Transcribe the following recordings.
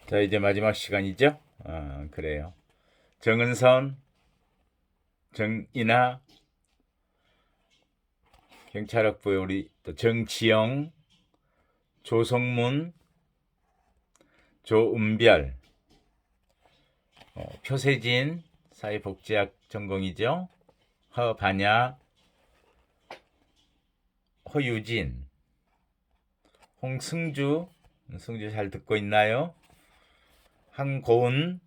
자, 이제 마지막 시간이죠? 그래요. 정은선, 정인아, 경찰학부의 우리 또 정지영, 조성문, 조은별, 표세진, 사회복지학 전공이죠? 허반야, 허유진, 홍승주, 승주 잘 듣고 있나요? 한고은,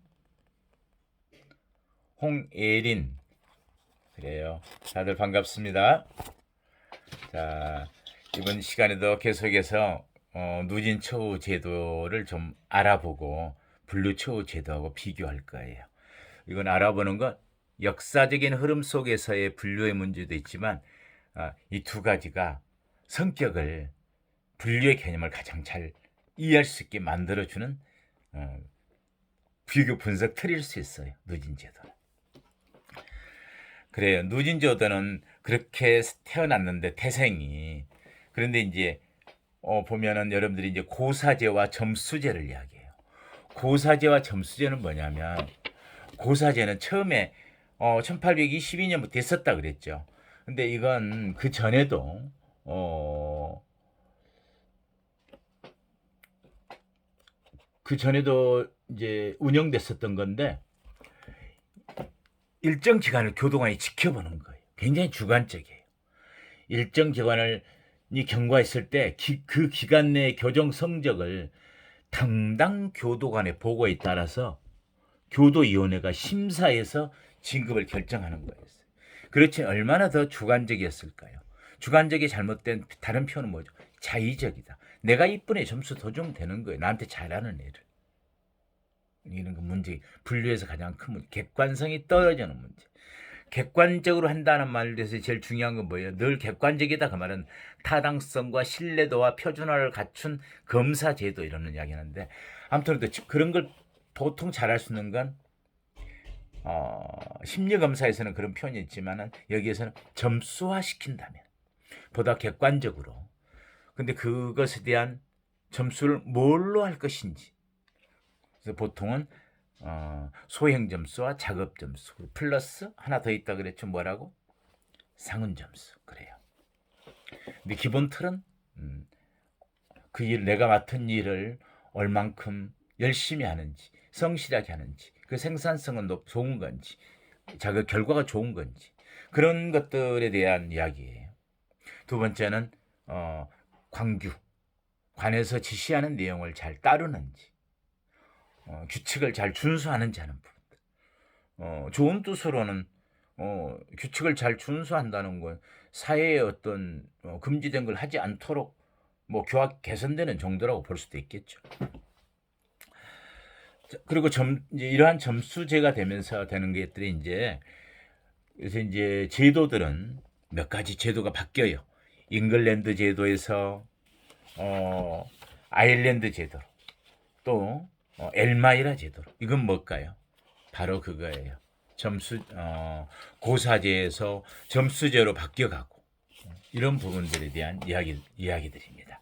홍예린. 그래요. 다들 반갑습니다. 자, 이번 시간에도 계속해서 누진처우 제도를 좀 알아보고 분류처우 제도하고 비교할 거예요. 이건 알아보는 건 역사적인 흐름 속에서의 분류의 문제도 있지만 이 두 가지가 성격을 분류의 개념을 가장 잘 이해할 수 있게 만들어주는 비교 분석 틀일 수 있어요. 누진제도는. 그래요. 누진제도는 그렇게 태어났는데 태생이 그런데 이제 보면은 여러분들이 이제 고사제와 점수제를 이야기해요. 고사제와 점수제는 뭐냐면 고사제는 처음에 1822년부터 있었다 그랬죠. 근데 이건 그 전에도 이제 운영됐었던 건데 일정 기간을 교도관이 지켜보는 거예요. 굉장히 주관적이에요. 일정 기간을 경과했을 때 그 기간 내 교정 성적을 담당 교도관의 보고에 따라서 교도위원회가 심사해서 진급을 결정하는 거였어요. 그렇지 얼마나 더 주관적이었을까요? 주관적이 잘못된 다른 표현은 뭐죠? 자의적이다. 내가 이쁜애 점수 더 주면 되는 거예요. 나한테 잘하는 애를. 이런 거 문제, 분류에서 가장 큰 문제, 객관성이 떨어지는 문제. 객관적으로 한다는 말에 대해서 제일 중요한 건 뭐예요? 늘 객관적이다 그 말은 타당성과 신뢰도와 표준화를 갖춘 검사 제도 이런 이야기 하는데 아무튼 그런 걸 보통 잘할 수 있는 건 심리 검사에서는 그런 표현이 있지만은 여기에서는 점수화 시킨다면 보다 객관적으로 근데 그것에 대한 점수를 뭘로 할 것인지 그래서 보통은 소행 점수와 작업 점수 플러스 하나 더 있다 그랬죠. 뭐라고? 상은 점수. 그래요. 근데 기본 틀은 그 일 내가 맡은 일을 얼만큼 열심히 하는지 성실하게 하는지 그 생산성은 좋은 건지 자그 결과가 좋은 건지 그런 것들에 대한 이야기예요. 두 번째는 광규 관에서 지시하는 내용을 잘 따르는지 규칙을 잘 준수하는지 하는 부분. 좋은 뜻으로는 규칙을 잘 준수한다는 건 사회의 어떤 금지된 걸 하지 않도록 뭐 교학 개선되는 정도라고 볼 수도 있겠죠. 그리고 이제 이러한 점수제가 되면서 되는 것들이 이제 그래서 이제 제도들은 몇 가지 제도가 바뀌어요. 잉글랜드 제도에서 아일랜드 제도로 또 엘마이라 제도로 이건 뭘까요? 바로 그거예요. 고사제에서 점수제로 바뀌어가고 이런 부분들에 대한 이야기들입니다.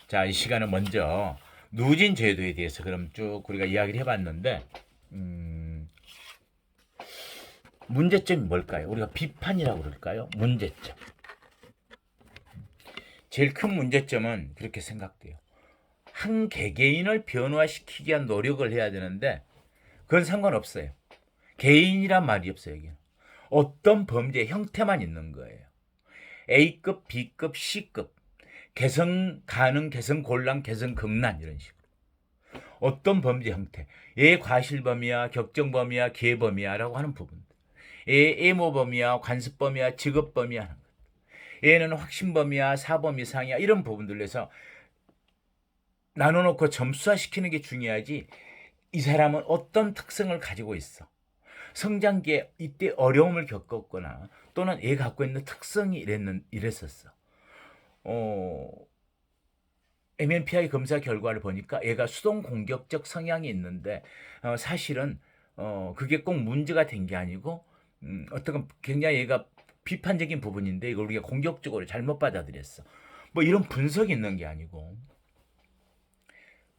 자, 이 시간은 먼저 누진 제도에 대해서 그럼 쭉 우리가 이야기를 해봤는데 문제점이 뭘까요? 우리가 비판이라고 그럴까요? 문제점. 제일 큰 문제점은 그렇게 생각돼요. 한 개개인을 변화시키기 위한 노력을 해야 되는데 그건 상관없어요. 개인이란 말이 없어요. 여기는. 어떤 범죄의 형태만 있는 거예요. A급, B급, C급, 개성 가능, 개성 곤란, 개성 극난 이런 식으로. 어떤 범죄 형태, 얘 과실범이야, 격정범이야, 기회범이야라고 하는 부분들. 얘 애모범이야, 관습범이야, 직업범이야 하는 것. 얘는 확신범이야, 사범 이상이야 이런 부분들로 해서 나눠놓고 점수화시키는 게 중요하지. 이 사람은 어떤 특성을 가지고 있어. 성장기에 이때 어려움을 겪었거나 또는 얘가 갖고 있는 특성이 이랬었어. MMPI 검사 결과를 보니까 얘가 수동 공격적 성향이 있는데 사실은 그게 꼭 문제가 된 게 아니고 어떤 굉장히 얘가 비판적인 부분인데 이걸 우리가 공격적으로 잘못 받아들였어. 뭐 이런 분석이 있는 게 아니고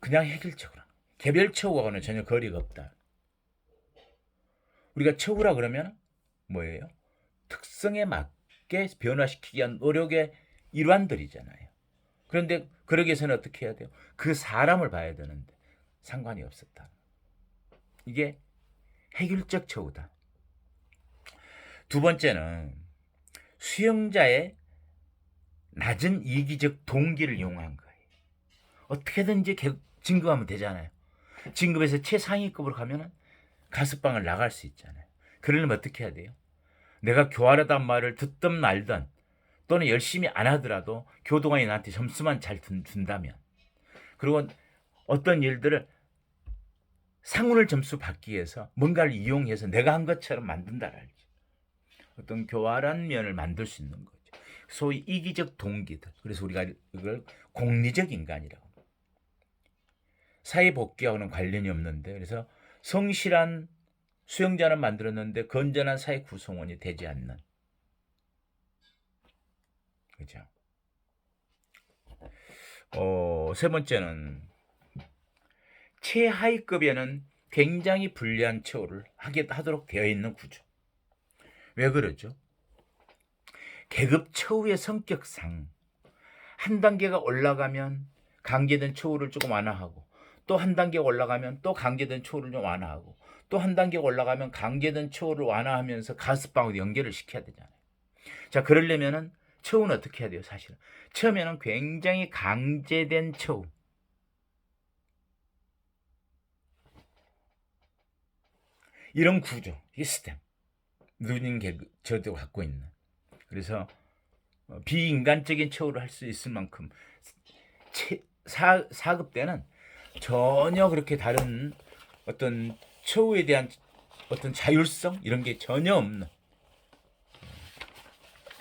그냥 획일적으로 개별 처우와는 전혀 거리가 없다. 우리가 처우라 그러면 뭐예요? 특성에 맞게 변화시키기 위한 노력의 일환들이잖아요. 그런데 그러기 위해서는 어떻게 해야 돼요? 그 사람을 봐야 되는데 상관이 없었다. 이게 해결적 처우다. 두 번째는 수용자의 낮은 이기적 동기를 이용한 거예요. 어떻게든지 진급하면 되잖아요. 진급해서 최상위급으로 가면은 가스방을 나갈 수 있잖아요. 그러려면 어떻게 해야 돼요? 내가 교활하단 말을 듣든 말든 또는 열심히 안 하더라도 교도관이 나한테 점수만 잘 준다면, 그리고 어떤 일들을 상훈을 점수 받기 위해서 뭔가를 이용해서 내가 한 것처럼 만든다랄지 어떤 교활한 면을 만들 수 있는 거죠. 소위 이기적 동기들. 그래서 우리가 이걸 공리적 인간이라고. 사회복귀하고는 관련이 없는데, 그래서 성실한 수용자는 만들었는데 건전한 사회 구성원이 되지 않는. 그죠? 세 번째는 최하위급에는 굉장히 불리한 처우를 하도록 되어 있는 구조. 왜 그러죠? 계급 처우의 성격상 한 단계가 올라가면 강제된 처우를 조금 완화하고, 또 한 단계 올라가면 또 강제된 처우를 좀 완화하고, 또 한 단계 올라가면 강제된 처우를 완화하면서 가스방으로 연결을 시켜야 되잖아요. 자, 그러려면은 처우는 어떻게 해야 돼요? 사실은 처음에는 굉장히 강제된 처우, 이런 구조, 시스템, 누진 저도 갖고 있는. 그래서 비인간적인 처우를 할 수 있을 만큼 4급 때는 전혀 그렇게 다른 어떤 처우에 대한 어떤 자율성 이런 게 전혀 없는,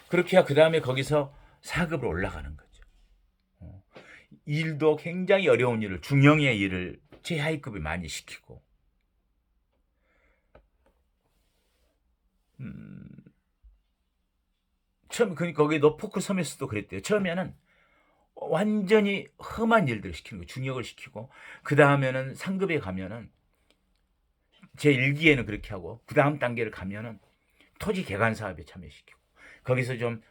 그렇게 해야 그 다음에 거기서 4급으로 올라가는 거죠. 일도 굉장히 어려운 일을, 중형의 일을 최하위급이 많이 시키고, 처음 거기 노포크 섬에서도 그랬대요. 처음에는 완전히 험한 일들을 시키는 거예요. 중역을 시키고, 그 다음에는 상급에 가면은 제 1기에는 그렇게 하고, 그 다음 단계를 가면은 토지 개간 사업에 참여시키고, 거기서 좀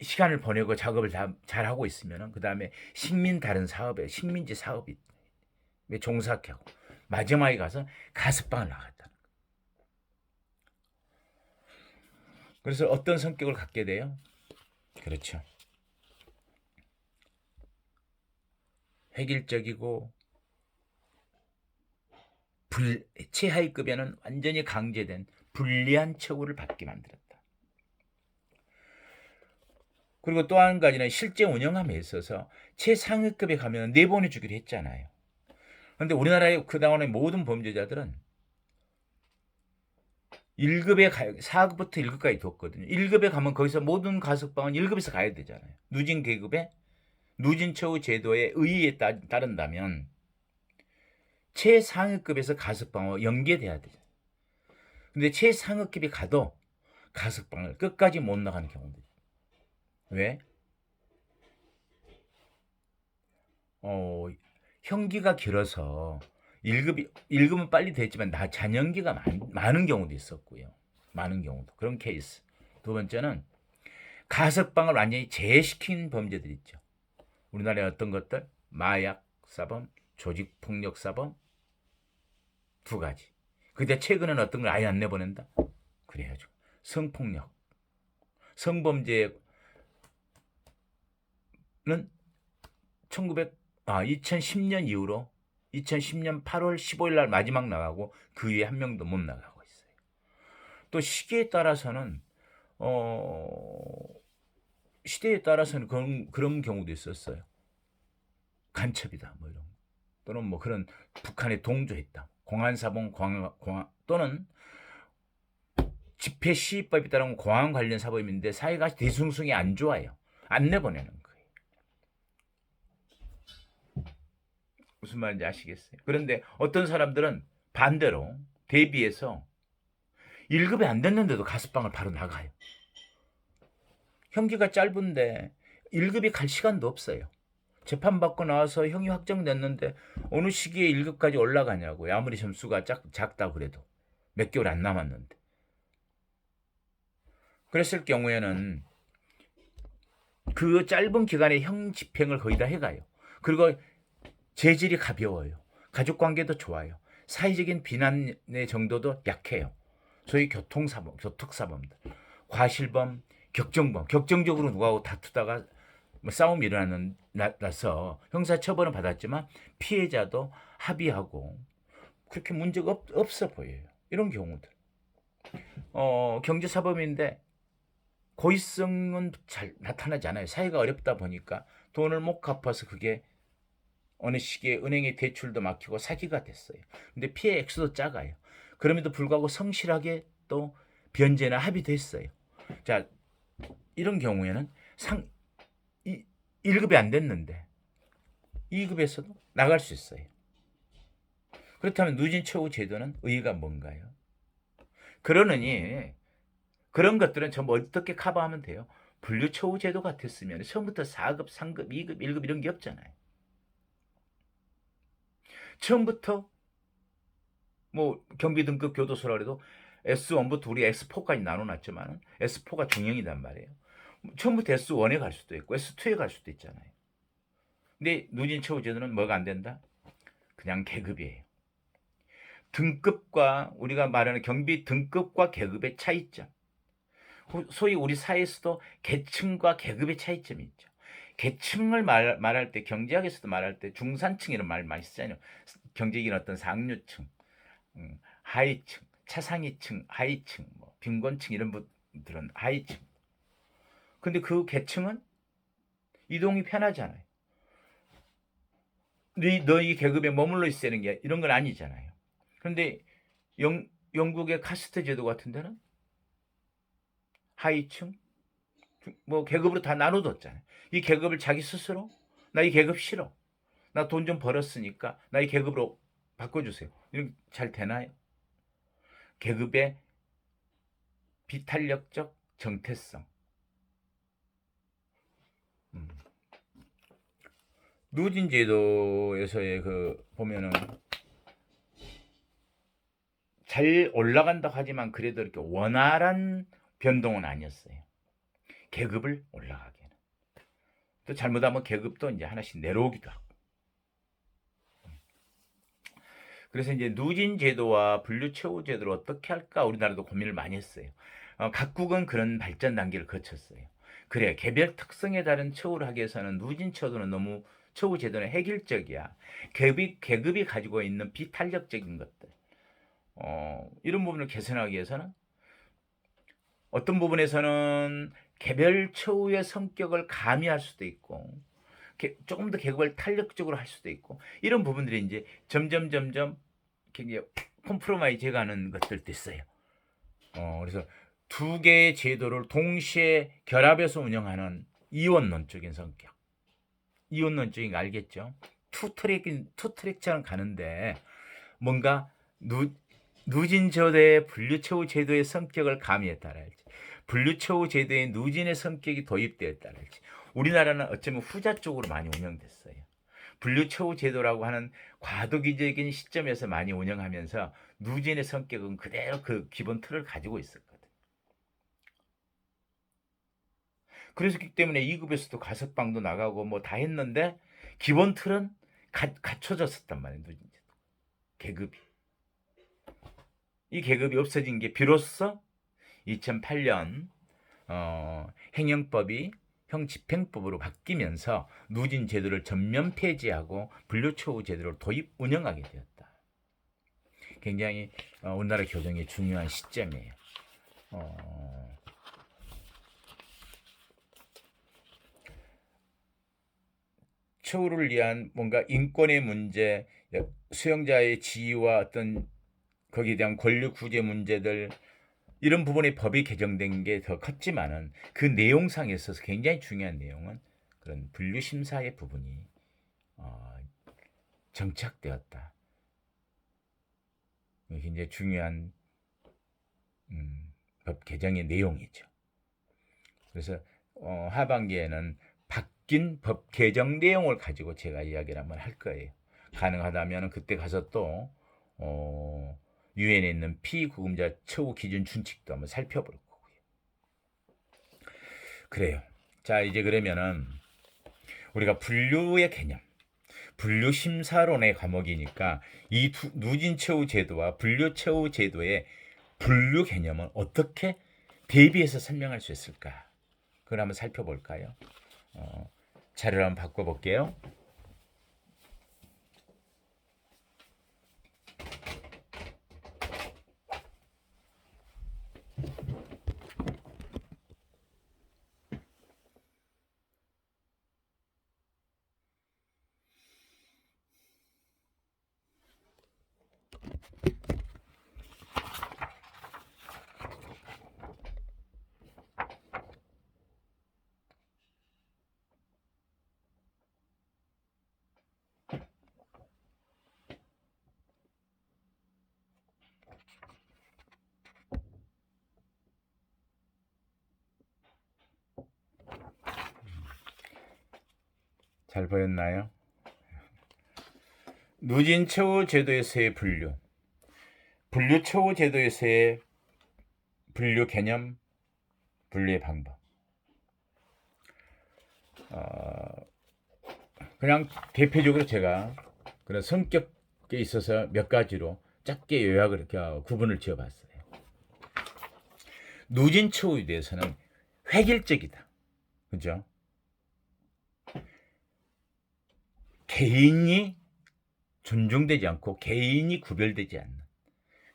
시간을 보내고 작업을 다 잘하고 있으면은 그 다음에 식민 다른 사업에, 식민지 사업이 종사하고, 마지막에 가서 가스방을 나갔다는 거예요. 그래서 어떤 성격을 갖게 돼요? 그렇죠. 획일적이고 최하위급에는 완전히 강제된 불리한 처우를 받게 만들었다. 그리고 또 한 가지는 실제 운영함에 있어서 최상위급에 가면 내보내주기로 했잖아요. 그런데 우리나라의 그동안의 모든 범죄자들은 1급에 4급부터 1급까지 뒀거든요. 1급에 가면 거기서 모든 가석방은 1급에서 가야 되잖아요. 누진 계급에 누진처우 제도의 의의에 따른다면 최상위급에서 가석방으로 연계돼야 되죠. 근데 최상위급이 가도 가석방을 끝까지 못 나가는 경우도 있어요. 왜? 형기가 길어서 1급은 빨리 됐지만 잔형기가 많은 경우도 있었고요. 많은 경우도. 그런 케이스. 두 번째는 가석방을 완전히 제외시킨 범죄들 있죠. 우리나라의 어떤 것들? 마약 사범, 조직폭력 사범, 두 가지. 근데 최근에는 어떤 걸 아예 안 내보낸다? 그래야죠. 성폭력, 성범죄는 2010년 이후로 2010년 8월 15일 날 마지막 나가고 그 위에 한 명도 못 나가고 있어요. 또 시기에 따라서는 시대에 따라서는 그런 경우도 있었어요. 간첩이다 뭐 이런, 또는 뭐 그런 북한에 동조했다, 공안사범, 또는 집회 시위법에 따른 공안 관련 사범인데 사회가 뒤숭숭이 안 좋아요. 안 내보내는 거예요. 무슨 말인지 아시겠어요? 그런데 어떤 사람들은 반대로 대비해서 1급이 안 됐는데도 가스방을 바로 나가요. 형기가 짧은데 1급이 갈 시간도 없어요. 재판받고 나와서 형이 확정됐는데 어느 시기에 1급까지 올라가냐고요. 아무리 점수가 작다 그래도 몇 개월 안 남았는데. 그랬을 경우에는 그 짧은 기간에 형 집행을 거의 다 해가요. 그리고 재질이 가벼워요. 가족관계도 좋아요. 사회적인 비난의 정도도 약해요. 소위 교특사범들, 과실범, 격정범, 격정적으로 누구하고 다투다가 뭐 싸움이 일어나서 형사처벌은 받았지만 피해자도 합의하고 그렇게 문제가 없어 보여요. 이런 경우들. 경제사범인데 고의성은 잘 나타나지 않아요. 사회가 어렵다 보니까 돈을 못 갚아서 그게 어느 시기에 은행의 대출도 막히고 사기가 됐어요. 근데 피해 액수도 작아요. 그럼에도 불구하고 성실하게 또 변제나 합의됐어요. 자, 이런 경우에는 1급이 안 됐는데 2급에서도 나갈 수 있어요. 그렇다면 누진처우 제도는 의의가 뭔가요? 그러느니 그런 것들은 전부 어떻게 커버하면 돼요? 분류처우 제도 같았으면 처음부터 4급, 3급, 2급, 1급 이런 게 없잖아요. 처음부터 뭐 경비 등급 교도소라 그래도 S1부터 우리 S4까지 나눠놨지만 S4가 중형이단 말이에요. 처음부터 S1에 갈 수도 있고 S2에 갈 수도 있잖아요. 근데 누진처우 제도는 뭐가 안 된다? 그냥 계급이에요. 등급과 우리가 말하는 경비 등급과 계급의 차이점. 소위 우리 사회에서도 계층과 계급의 차이점이 있죠. 계층을 말할 때 경제학에서도 말할 때 중산층이라는 말 많이 쓰잖아요. 경제적인 어떤 상류층, 하위층, 차상위층, 하위층, 뭐 빈곤층 이런 분들은 하위층. 근데 그 계층은 이동이 편하잖아요. 너희 계급에 머물러 있어야 되는 게 이런 건 아니잖아요. 그런데 영국의 카스트 제도 같은 데는 하위층, 뭐 계급으로 다 나눠뒀잖아요. 이 계급을 자기 스스로 나 이 계급 싫어. 나 돈 좀 벌었으니까 나 이 계급으로 바꿔주세요. 이런 잘 되나요? 계급의 비탄력적 정체성. 누진 제도에서의 보면은 잘 올라간다고 하지만 그래도 이렇게 원활한 변동은 아니었어요. 계급을 올라가기에는. 또 잘못하면 계급도 이제 하나씩 내려오기도 하고. 그래서 이제 누진 제도와 분류처우 제도를 어떻게 할까 우리나라도 고민을 많이 했어요. 각국은 그런 발전 단계를 거쳤어요. 그래 개별 특성에 따른 처우를 하기 위해서는 누진 처우는 너무 처우 제도는 획일적이야. 계급이 가지고 있는 비탄력적인 것들. 이런 부분을 개선하기 위해서는 어떤 부분에서는 개별 처우의 성격을 가미할 수도 있고 조금 더 계급을 탄력적으로 할 수도 있고 이런 부분들이 이제 점점 굉장히 컴프로마이즈해가는 것들도 있어요. 그래서 두 개의 제도를 동시에 결합해서 운영하는 이원론적인 성격. 이원론적인 거 알겠죠? 투트랙처럼 가는데 뭔가 누진 제도의 분류처우 제도의 성격을 가미했다랄지 분류처우 제도의 누진의 성격이 도입되었다랄지 우리나라는 어쩌면 후자 쪽으로 많이 운영됐어요. 분류처우 제도라고 하는 과도기적인 시점에서 많이 운영하면서 누진의 성격은 그대로 그 기본 틀을 가지고 있었거든. 그랬기 때문에 2급에서도 가석방도 나가고 뭐 다 했는데 기본 틀은 갖춰졌었단 말이에요. 누진 제도. 계급이. 이 계급이 없어진 게 비로소 2008년 행정법이 형집행법으로 바뀌면서 누진 제도를 전면 폐지하고 분류처우 제도를 도입 운영하게 되었다. 굉장히 우리나라 교정의 중요한 시점이에요. 처우를 위한 뭔가 인권의 문제, 수용자의 지위와 어떤 거기에 대한 권력 구제 문제들 이런 부분의 법이 개정된 게 더 컸지만은 그 내용상에 있어서 굉장히 중요한 내용은 그런 분류 심사의 부분이 정착되었다. 굉장히 중요한 법 개정의 내용이죠. 그래서 하반기에는 바뀐 법 개정 내용을 가지고 제가 이야기를 한번 할 거예요. 가능하다면 그때 가서 또 유엔에 있는 피구금자 처우 기준 준칙도 한번 살펴볼 거고요. 그래요. 자, 이제 그러면은 우리가 분류의 개념, 분류 심사론의 과목이니까 이 누진 처우 제도와 분류 처우 제도의 분류 개념은 어떻게 대비해서 설명할 수 있을까? 그걸 한번 살펴볼까요? 자료를 한번 바꿔볼게요. 잘 보였나요? 누진 처우 제도에서의 분류, 분류 처우 제도에서의 분류 개념, 분류의 방법. 그냥 대표적으로 제가 그런 성격에 있어서 몇 가지로 짧게 요약을 이렇게 구분을 지어봤어요. 누진 처우에 대해서는 획일적이다. 그죠? 개인이 존중되지 않고 개인이 구별되지 않는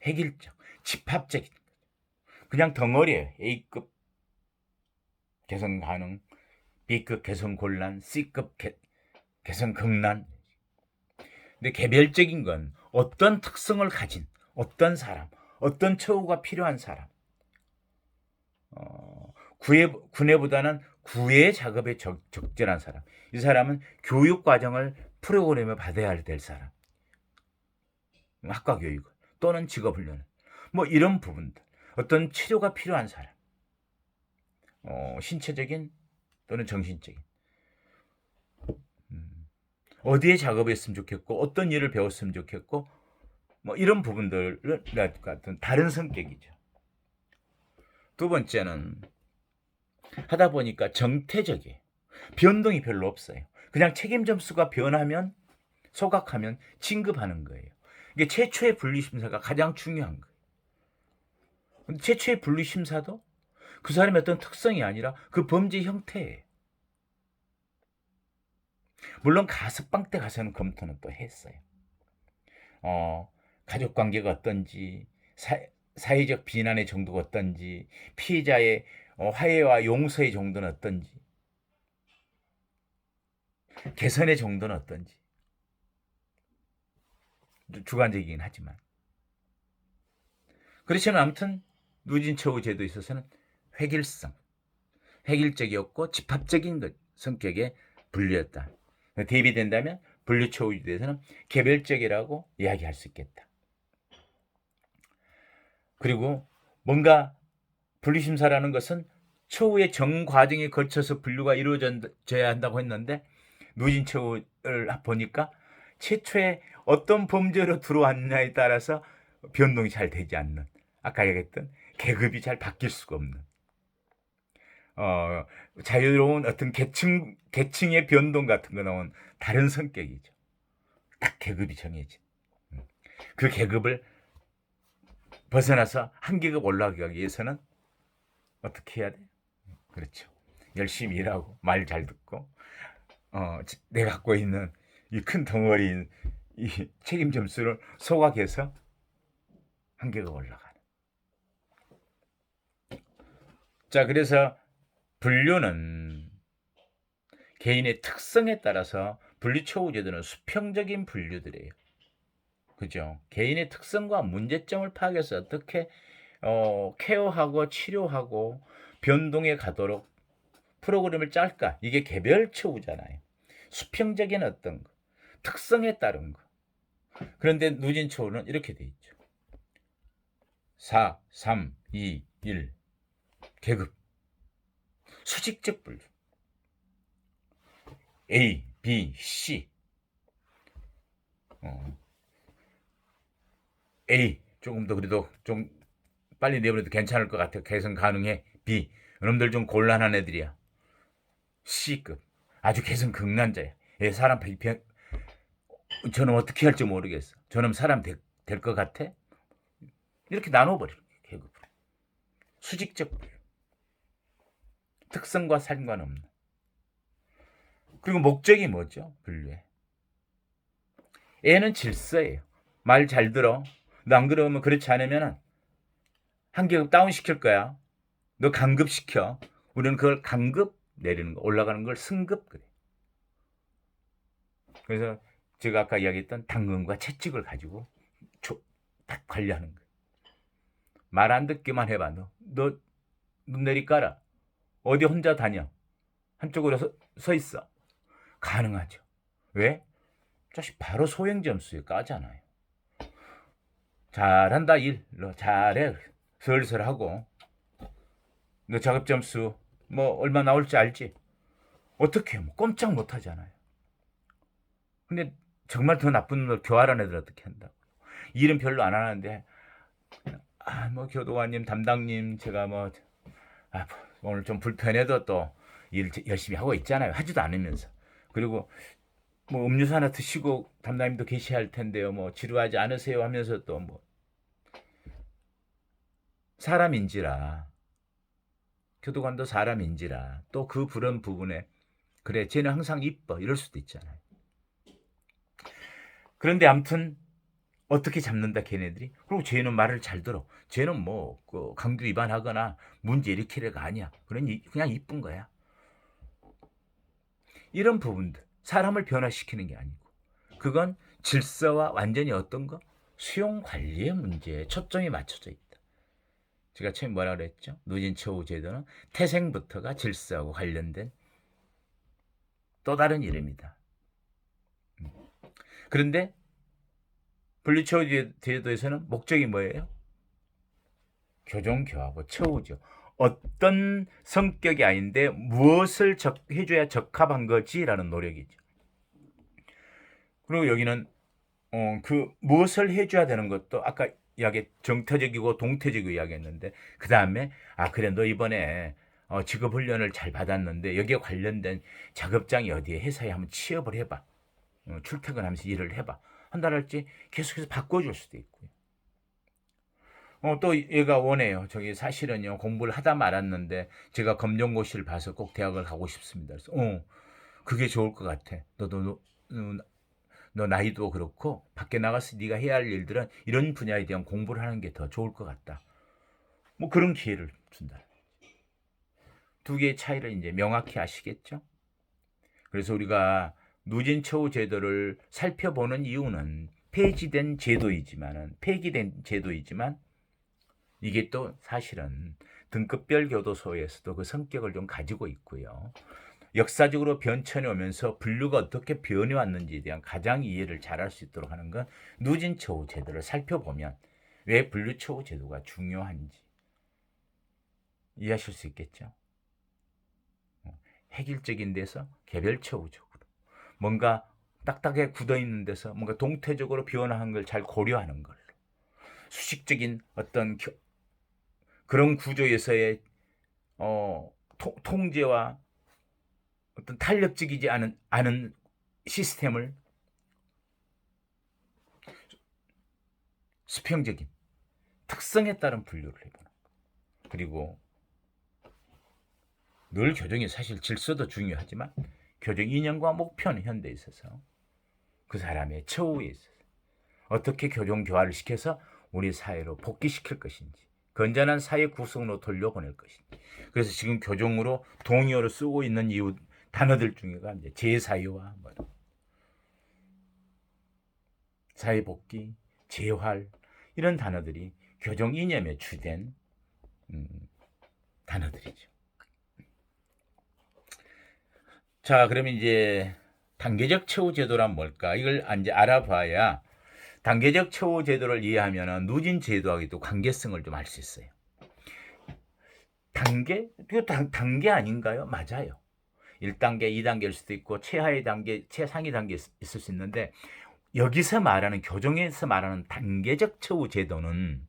획일적, 집합적인, 그냥 덩어리예요. A급 개선 가능, B급 개선 곤란, C급 개선 극난. 근데 개별적인 건 어떤 특성을 가진 어떤 사람, 어떤 처우가 필요한 사람, 군의보다는 구애 작업에 적절한 사람, 이 사람은 교육 과정을 프로그램에 받아야 될 사람, 학과 교육을 또는 직업훈련을, 뭐 이런 부분들, 어떤 치료가 필요한 사람, 신체적인 또는 정신적인, 어디에 작업했으면 좋겠고 어떤 일을 배웠으면 좋겠고 뭐 이런 부분들을 같은 다른 성격이죠. 두 번째는 하다 보니까 정태적이에요. 변동이 별로 없어요. 그냥 책임 점수가 변하면 소각하면 진급하는 거예요. 이게 최초의 분리심사가 가장 중요한 거예요. 근데 최초의 분리심사도 그 사람의 어떤 특성이 아니라 그 범죄 형태예요. 물론 가석방 때 가서는 검토는 또 했어요. 가족 관계가 어떤지, 사회적 비난의 정도가 어떤지, 피해자의 화해와 용서의 정도는 어떤지, 개선의 정도는 어떤지, 주관적이긴 하지만 그렇지만 아무튼 누진처우 제도에 있어서는 획일성, 획일적이었고 집합적인 성격의 분류였다. 대비된다면 분류처우 제도에서는 개별적이라고 이야기할 수 있겠다. 그리고 뭔가 분리심사라는 것은 처우의 정 과정에 거쳐서 분류가 이루어져야 한다고 했는데 누진처우를 보니까 최초에 어떤 범죄로 들어왔느냐에 따라서 변동이 잘 되지 않는, 아까 얘기했던 계급이 잘 바뀔 수가 없는, 자유로운 어떤 계층의 변동 같은 거 나온 다른 성격이죠. 딱 계급이 정해진. 그 계급을 벗어나서 한 계급 올라가기 위해서는 어떻게 해야 돼? 그렇죠. 열심히 일하고 말 잘 듣고 내가 갖고 있는 이 큰 덩어리인 이 책임 점수를 소각해서 한 계급 올라가는. 자, 그래서 분류는 개인의 특성에 따라서 분류처우 제도는 수평적인 분류들이에요. 그죠? 개인의 특성과 문제점을 파악해서 어떻게 케어하고 치료하고 변동해 가도록 프로그램을 짤까? 이게 개별처우잖아요. 수평적인 어떤 거, 특성에 따른 거. 그런데 누진처우는 이렇게 돼 있죠. 4, 3, 2, 1 계급, 수직적 분류. A, B, C. A 조금 더 그래도 좀 빨리 내보내도 괜찮을 것 같아. 개선 가능해. B 여러분들 좀 곤란한 애들이야. C급 아주 개선 극난자야. 얘 사람 저는 어떻게 할지 모르겠어. 저는 사람 될 것 같아? 이렇게 나눠버려. 계급으로. 수직적 분류. 특성과 상관없는. 그리고 목적이 뭐죠? 분류에. 애는 질서예요. 말 잘 들어. 너 안 그러면 그렇지 않으면 한 계급 다운 시킬 거야. 너 강급 시켜. 우리는 그걸 강급 내리는 거, 올라가는 걸 승급 그래. 그래서 제가 아까 이야기했던 당근과 채찍을 가지고 딱 관리하는 거야. 말 안 듣기만 해봐. 너 눈 내리 깔아. 어디 혼자 다녀. 한쪽으로 서 있어. 가능하죠. 왜? 자식 바로 소행 점수에 까잖아요. 잘한다 일. 너 잘해. 슬슬 하고. 너 작업 점수 뭐 얼마 나올지 알지? 어떻게 뭐 꼼짝 못 하잖아요. 근데 정말 더 나쁜 놈들 교활한 애들 어떻게 한다고? 일은 별로 안 하는데 뭐 교도관님 담당님 제가 오늘 좀 불편해도 또 일 열심히 하고 있잖아요. 하지도 않으면서. 그리고 뭐 음료수 하나 드시고 담당님도 계셔야 할 텐데요. 뭐 지루하지 않으세요 하면서 또 뭐 사람인지라 교도관도 사람인지라 또 그런 부분에 그래 쟤는 항상 이뻐 이럴 수도 있잖아요. 그런데 아무튼 어떻게 잡는다 걔네들이? 그리고 쟤는 말을 잘 들어. 쟤는 그 강도 위반하거나 문제 일으킬 애가 아니야. 그냥 이쁜 거야. 이런 부분들 사람을 변화시키는 게 아니고 그건 질서와 완전히 어떤 거? 수용 관리의 문제에 초점이 맞춰져 있다. 제가 처음에 뭐라 그랬죠? 누진처우 제도는 태생부터가 질서하고 관련된 또 다른 이름이다. 그런데 분리처우 제도에서는 목적이 뭐예요? 교정교하고 처우죠. 어떤 성격이 아닌데 무엇을 해줘야 적합한 거지라는 노력이죠. 그리고 여기는 그 무엇을 해줘야 되는 것도 아까 이야기 정태적이고 동태적이고 이야기했는데 그 다음에 그래 너 이번에 직업훈련을 잘 받았는데 여기에 관련된 작업장이 어디에 회사에 한번 취업을 해봐. 출퇴근하면서 일을 해봐. 한달 할지 계속해서 바꿔줄 수도 있고요. 또 얘가 원해요. 저기 사실은요 공부를 하다 말았는데 제가 검정고시를 봐서 꼭 대학을 가고 싶습니다. 그래서 그게 좋을 것 같아. 너 나이도 그렇고 밖에 나가서 네가 해야 할 일들은 이런 분야에 대한 공부를 하는 게 더 좋을 것 같다. 뭐 그런 기회를 준다. 두 개의 차이를 이제 명확히 아시겠죠? 그래서 우리가 누진처우 제도를 살펴보는 이유는 폐기된 제도이지만 이게 또 사실은 등급별 교도소에서도 그 성격을 좀 가지고 있고요. 역사적으로 변천해 오면서 분류가 어떻게 변해왔는지에 대한 가장 이해를 잘할 수 있도록 하는 건 누진처우 제도를 살펴보면 왜 분류처우 제도가 중요한지 이해하실 수 있겠죠. 획일적인 데서 개별처우적으로 뭔가 딱딱하게 굳어있는 데서 뭔가 동태적으로 변화한 걸 잘 고려하는 걸로 수식적인 어떤 그런 구조에서의 통제와 어떤 탄력적이지 않은 시스템을 수평적인 특성에 따른 분류를 해보는 거. 그리고 늘 교정이 사실 질서도 중요하지만 교정 이념과 목표는 현대에 있어서 그 사람의 처우에 있어서 어떻게 교정 교화를 시켜서 우리 사회로 복귀시킬 것인지 건전한 사회 구성으로 돌려보낼 것인지. 그래서 지금 교정으로 동의어로 쓰고 있는 이유 단어들 중에가 이제 재사유와 사회복귀, 재활 이런 단어들이 교정 이념에 주된 단어들이죠. 자, 그러면 이제 단계적 처우 제도란 뭘까? 이걸 이제 알아봐야 단계적 처우 제도를 이해하면 누진 제도하고도 관계성을 좀 알 수 있어요. 단계? 이거 단계 아닌가요? 맞아요. 1단계, 2단계일 수도 있고 최하위 단계, 최상위 단계 있을 수 있는데 여기서 말하는 교정에서 말하는 단계적 처우 제도는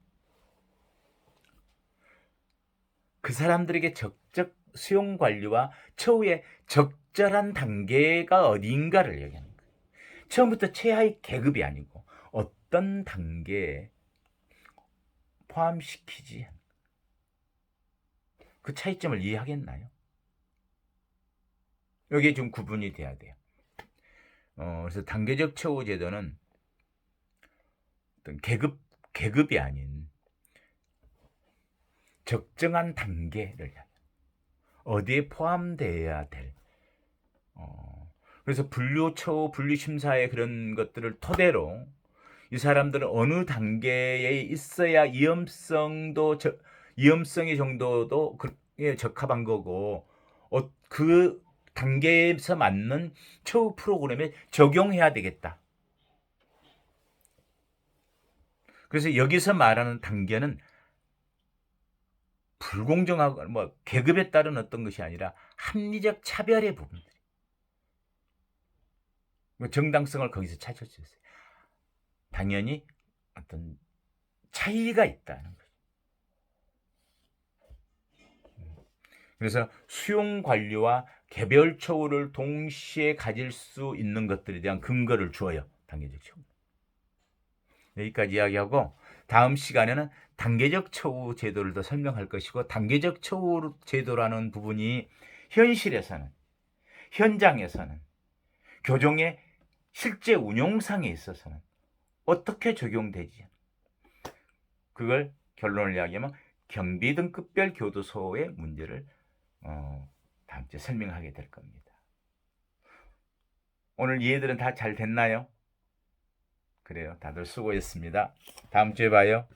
그 사람들에게 적적 수용 관리와 처우의 적절한 단계가 어디인가를 얘기하는 거예요. 처음부터 최하위 계급이 아니고 어떤 단계에 포함시키지. 그 차이점을 이해하겠나요? 여기에 좀 구분이 돼야 돼요. 그래서 단계적 처우 제도는 어떤 계급이 아닌 적정한 단계를 어디에 포함되어야 될. 그래서 분류 처우, 분류 심사의 그런 것들을 토대로 이 사람들은 어느 단계에 있어야 위험성의 정도도 그에 적합한 거고, 그 단계에서 맞는 처우 프로그램에 적용해야 되겠다. 그래서 여기서 말하는 단계는 불공정하고 계급에 따른 어떤 것이 아니라 합리적 차별의 부분들. 정당성을 거기서 찾을 수 있어요. 당연히 어떤 차이가 있다는 거죠. 그래서 수용 관리와 개별 처우를 동시에 가질 수 있는 것들에 대한 근거를 주어요. 단계적 처우. 여기까지 이야기하고 다음 시간에는 단계적 처우 제도를 더 설명할 것이고, 단계적 처우 제도라는 부분이 현장에서는 교정의 실제 운용상에 있어서는 어떻게 적용되지? 그걸 결론을 이야기하면 경비 등급별 교도소의 문제를 다음 주에 설명하게 될 겁니다. 오늘 이해들은 다 잘 됐나요? 그래요. 다들 수고했습니다. 다음 주에 봐요.